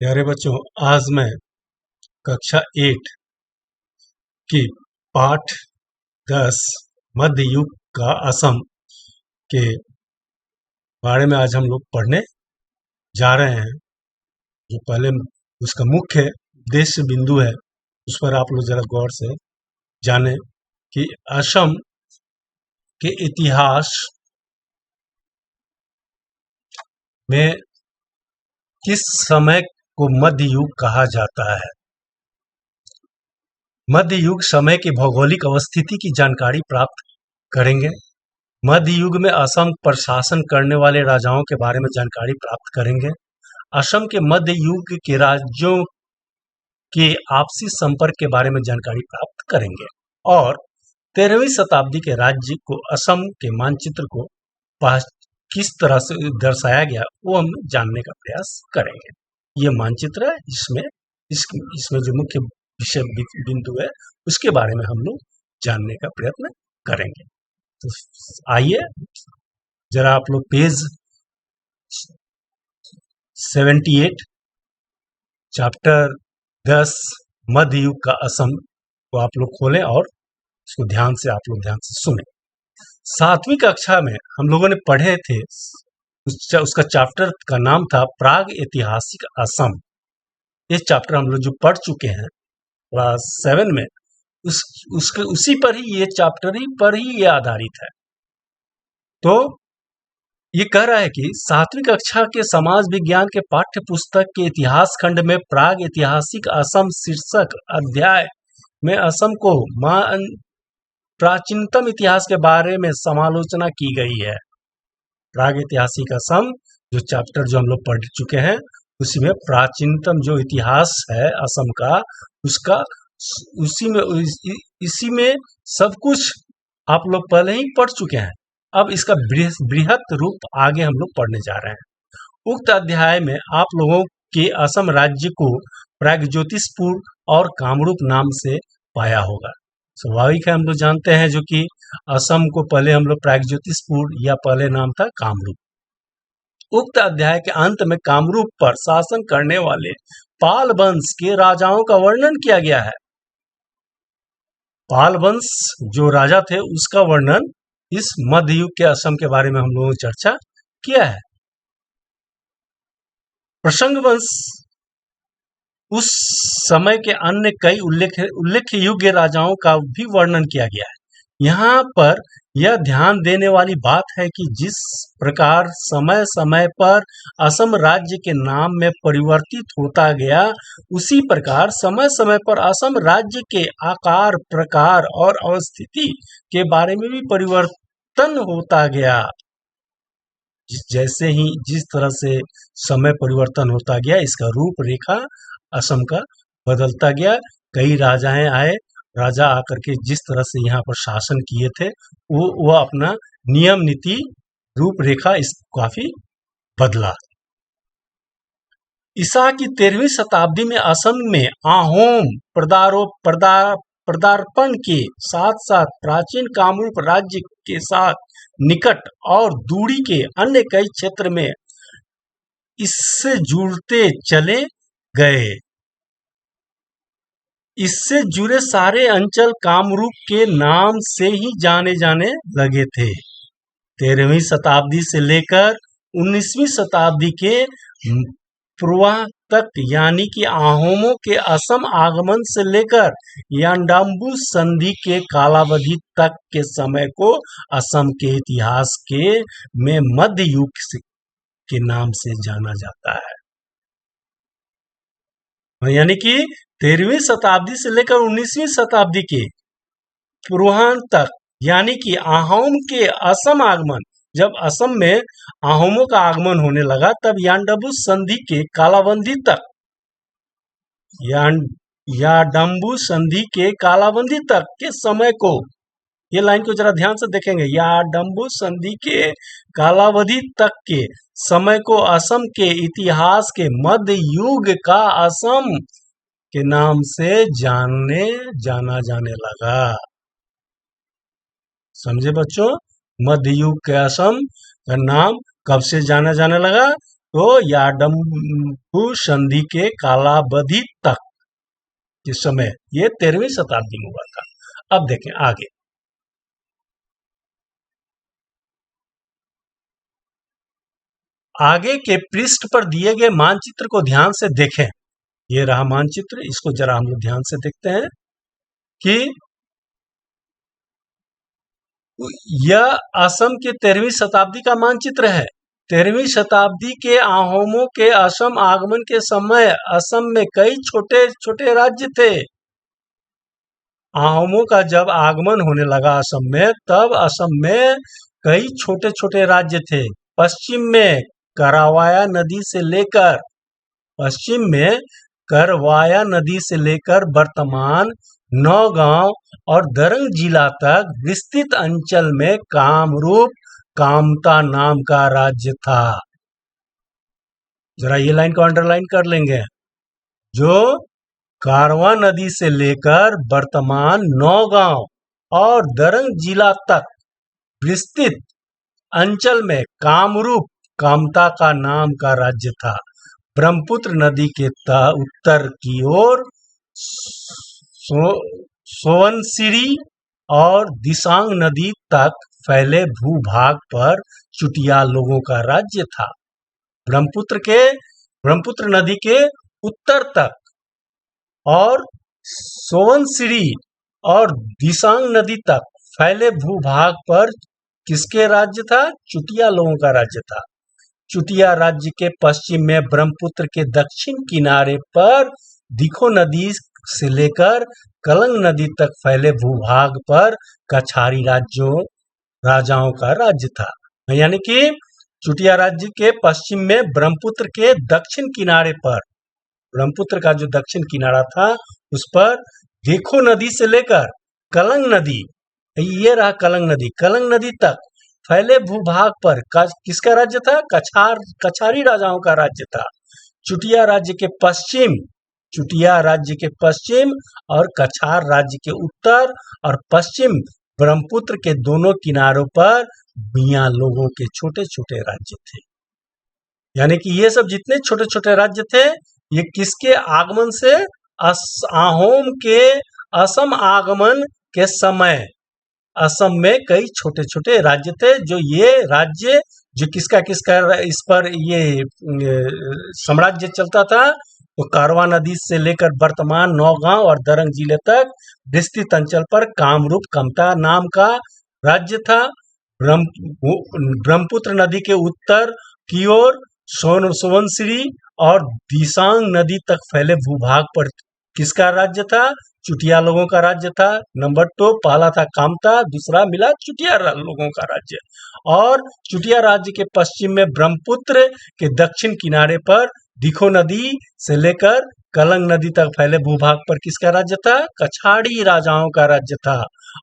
प्यारे बच्चों, आज मैं कक्षा 8 की पाठ 10 मध्य युग का असम के बारे में आज हम लोग पढ़ने जा रहे हैं। जो पहले उसका मुख्य उद्देश्य बिंदु है उस पर आप लोग जरा गौर से जाने कि असम के इतिहास में किस समय को मध्य युग कहा जाता है। मध्य युग समय की भौगोलिक अवस्थिति की जानकारी प्राप्त करेंगे। मध्य युग में असम पर शासन करने वाले राजाओं के बारे में जानकारी प्राप्त करेंगे। असम के मध्य युग के राज्यों के आपसी संपर्क के बारे में जानकारी प्राप्त करेंगे और 13वीं शताब्दी के राज्य को असम के मानचित्र को किस तरह से दर्शाया गया वो हम जानने का प्रयास करेंगे। ये मानचित्र है, इसमें जो मुख्य विषय बिंदु है उसके बारे में हम लोग जानने का प्रयत्न करेंगे। तो आइए जरा आप लोग पेज 78 चैप्टर 10 मध्य युग का असम को आप लोग खोलें और इसको ध्यान से सुने। 7वीं कक्षा में हम लोगों ने पढ़े थे, उसका चैप्टर का नाम था प्राग ऐतिहासिक असम। ये चैप्टर हम लोग जो पढ़ चुके हैं क्लास 7 में, उसी पर ही ये चैप्टर ही पर ही ये आधारित है। तो ये कह रहा है कि 7वीं कक्षा के समाज विज्ञान के पाठ्य पुस्तक के इतिहास खंड में प्राग ऐतिहासिक असम शीर्षक अध्याय में असम को प्राचीनतम इतिहास के बारे में समालोचना की गई है। प्राग ऐतिहासिक असम जो चैप्टर जो हम लोग पढ़ चुके हैं उसी में प्राचीनतम जो इतिहास है असम का, उसका इसी में सब कुछ आप लोग पहले ही पढ़ चुके हैं। अब इसका बृहत रूप आगे हम लोग पढ़ने जा रहे हैं। उक्त अध्याय में आप लोगों के असम राज्य को प्रागज्योतिषपुर और कामरूप नाम से पाया होगा। स्वाभाविक है, हम लोग जानते हैं जो कि असम को पहले हम लोग प्रागज्योतिषपुर या पहले नाम था कामरूप। उक्त अध्याय के अंत में कामरूप पर शासन करने वाले पाल वंश के राजाओं का वर्णन किया गया है। पाल वंश जो राजा थे उसका वर्णन इस मध्य युग के असम के बारे में हम लोगों ने चर्चा किया है। प्रसंग वंश उस समय के अन्य कई उल्लेख योग्य राजाओं का भी वर्णन किया गया है। यहाँ पर यह ध्यान देने वाली बात है कि जिस प्रकार समय समय पर असम राज्य के नाम में परिवर्तित होता गया, उसी प्रकार समय समय पर असम राज्य के आकार, प्रकार और अवस्थिति के बारे में भी परिवर्तन होता गया। जिस तरह से समय परिवर्तन होता गया, इसका रूपरेखा असम का बदलता गया। कई राजाएं आए, राजा आकर के जिस तरह से यहाँ पर शासन किए थे वो अपना नियम नीति रूपरेखा इस काफी बदला। ईसा की 13वीं शताब्दी में असम में आहोम पदार्पण के साथ साथ प्राचीन कामरूप राज्य के साथ निकट और दूरी के अन्य कई क्षेत्र में इससे जुड़ते चले गए। इससे जुड़े सारे अंचल कामरूप के नाम से ही जाने जाने लगे थे। 13वीं शताब्दी से लेकर 19वीं शताब्दी के पूर्वाह तक, यानी कि आहोमों के असम आगमन से लेकर यांडाबू संधि के कालावधि तक के समय को असम के इतिहास में मध्य युग के नाम से जाना जाता है। यानी कि 13वीं शताब्दी से लेकर 19वीं शताब्दी के पूर्वांत तक, यानी कि आहोम के असम आगमन, जब असम में आहोमों का आगमन होने लगा तब यांडाबू संधि के कालाबंदी तक, यांडाबू संधि के कालाबंदी तक के समय को, ये लाइन को जरा ध्यान से देखेंगे, यांडाबू संधि के कालावधि तक के समय को असम के इतिहास के मध्य युग का असम के नाम से जाना जाने लगा। समझे बच्चों? मध्य युग के असम का नाम कब से जाना जाने लगा? तो याडम्बू संधि के कालावधि तक के समय, ये 13वीं शताब्दी में हुआ था। अब देखें आगे, आगे के पृष्ठ पर दिए गए मानचित्र को ध्यान से देखें। ये रहा मानचित्र, इसको जरा हम लोग ध्यान से देखते हैं कि यह असम के 13वीं शताब्दी का मानचित्र है। 13वीं शताब्दी के अहोमों के असम आगमन के समय असम में कई छोटे छोटे राज्य थे। अहोमों का जब आगमन होने लगा असम में, तब असम में कई छोटे छोटे राज्य थे। पश्चिम में करवाया नदी से लेकर वर्तमान नौगांव और दरंग जिला तक विस्तृत अंचल में कामरूप कामता नाम का राज्य था। जरा ये लाइन को अंडरलाइन कर लेंगे। जो कारवा नदी से लेकर वर्तमान नौगांव और दरंग जिला तक विस्तृत अंचल में कामरूप कामता का नाम का राज्य था। ब्रह्मपुत्र नदी के उत्तर की ओर सोवनसिरी और दिसांग नदी तक फैले भूभाग पर चुटिया लोगों का राज्य था। ब्रह्मपुत्र नदी के उत्तर तक और सोवनसिरी और दिसांग नदी तक फैले भूभाग पर किसके राज्य था? चुटिया लोगों का राज्य था। चुटिया राज्य के पश्चिम में ब्रह्मपुत्र के दक्षिण किनारे पर दिखो नदी से लेकर कलंग नदी तक फैले भूभाग पर कछारी राजाओं का राज्य था। यानी कि चुटिया राज्य के पश्चिम में ब्रह्मपुत्र के दक्षिण किनारे पर, ब्रह्मपुत्र का जो दक्षिण किनारा था उस पर देखो नदी से लेकर कलंग नदी, ये रहा कलंग नदी तक फैले भूभाग पर किसका राज्य था? कछारी राजाओं का राज्य था। चुटिया राज्य के पश्चिम और कछार राज्य के उत्तर और पश्चिम ब्रह्मपुत्र के दोनों किनारों पर मियां लोगों के छोटे छोटे राज्य थे। यानी कि ये सब जितने छोटे छोटे राज्य थे, ये किसके आगमन से? अहोम के असम आगमन के समय असम में कई छोटे छोटे राज्य थे। जो ये राज्य जो किसका इस पर ये साम्राज्य चलता था, तो कारवा नदी से लेकर वर्तमान नौगांव और दरंग जिले तक विस्तृत अंचल पर कामरूप कामता नाम का राज्य था। ब्रह्मपुत्र नदी के उत्तर की ओर सोवनसिरी और दिसांग नदी तक फैले भूभाग पर किसका राज्य था? चुटिया लोगों का राज्य था। नंबर 2, पहला था कामता, दूसरा मिला चुटिया लोगों का राज्य। और चुटिया राज्य के पश्चिम में ब्रह्मपुत्र के दक्षिण किनारे पर दिखो नदी से लेकर कलंग नदी तक फैले भूभाग पर किसका राज्य था? कछारी राजाओं का राज्य था।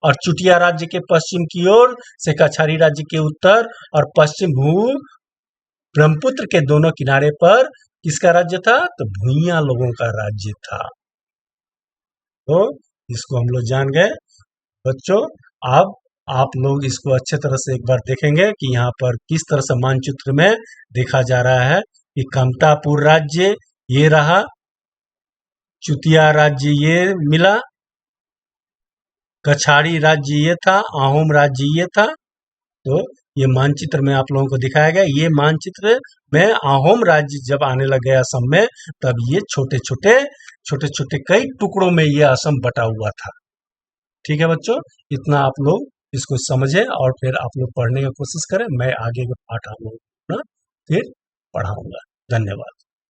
और चुटिया राज्य के पश्चिम की ओर से कछारी राज्य के उत्तर और पश्चिम ब्रह्मपुत्र के दोनों किनारे पर किसका राज्य था? तो भूइयां लोगों का राज्य था। तो इसको हम लोग जान गए बच्चों। अब आप लोग इसको अच्छे तरह से एक बार देखेंगे कि यहाँ पर किस तरह से मानचित्र में देखा जा रहा है कि कामतापुर राज्य ये रहा, चुटिया राज्य ये मिला, कछारी राज्य ये था, अहोम राज्य ये था। तो ये मानचित्र में आप लोगों को दिखाया गया। ये मानचित्र में अहोम राज्य जब आने लग गया असम में, तब ये छोटे छोटे कई टुकड़ों में ये असम बटा हुआ था। ठीक है बच्चों, इतना आप लोग इसको समझें और फिर आप लोग पढ़ने की कोशिश करें। मैं आगे के पाठ आप लोगों को फिर पढ़ाऊंगा। धन्यवाद।